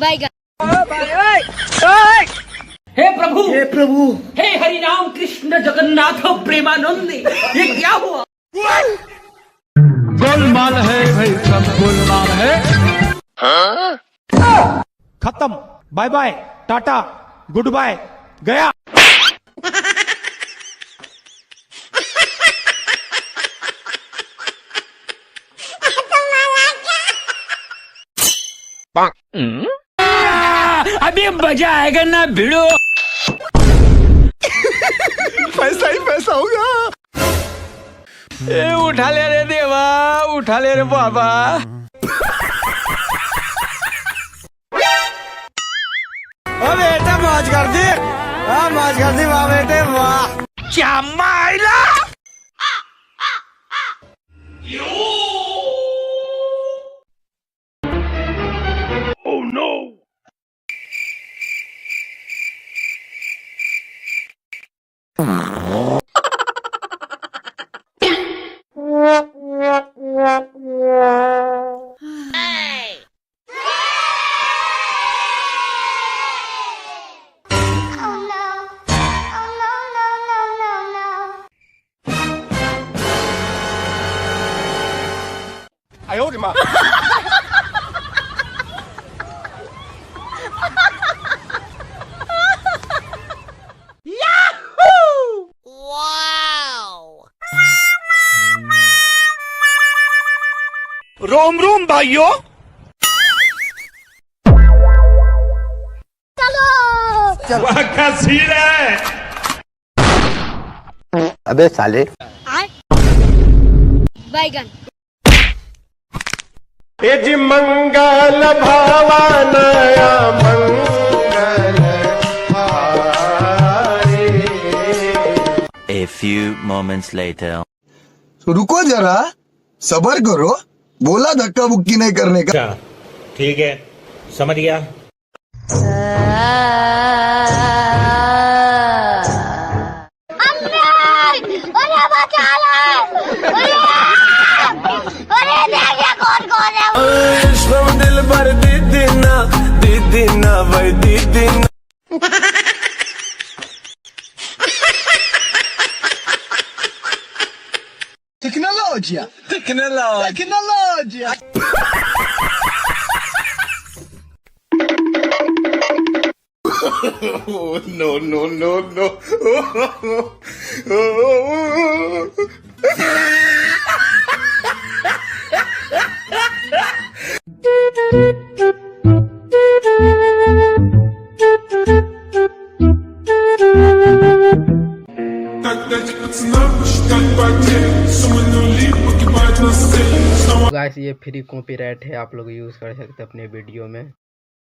बैगन। हे प्रभु, हे प्रभु, हे हरि राम कृष्ण जगन्नाथ प्रेमानंद, ये क्या हुआ? गोलमाल है भाई, सब गोलमाल है। खत्म, bye bye, tata, goodbye, गया। अभी मजा आएगा ना भिड़ो। पैसा ही पैसा होगा। ए उठा ले रे देवा, उठा ले रे बाबा। ओ बेटा मौज कर दी, मौज कर दी वाह बेटे वाह। क्या माइला? Oh no!哎呦我的妈！ रोम रोम भाइयों। वह का सीन है। अबे साले बैगन। ये जी मंगल भवानया मंगल हारे। A few moments later. तो रुको जरा, सबर करो, बोला धक्का बुक्की नहीं करने का। ठीक है, समझ गया। दिल भर दीदी ना भाई दीदी ना। Tecnologia, tecnologia. No, no, no, no. Guys ये फ्री कॉपीराइट है, आप लोग यूज़ कर सकते हैं अपने वीडियो में।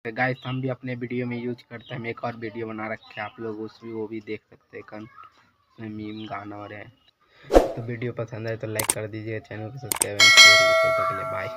गाइस हम भी अपने वीडियो में यूज करते हैं, हम एक और वीडियो बना रखे हैं, आप लोग वो भी देख सकते हैं। उसमें मीम गाना और है। तो वीडियो पसंद है तो लाइक कर दीजिए, चैनल को सब्सक्राइब, शेयर कर दीजिए। बाय।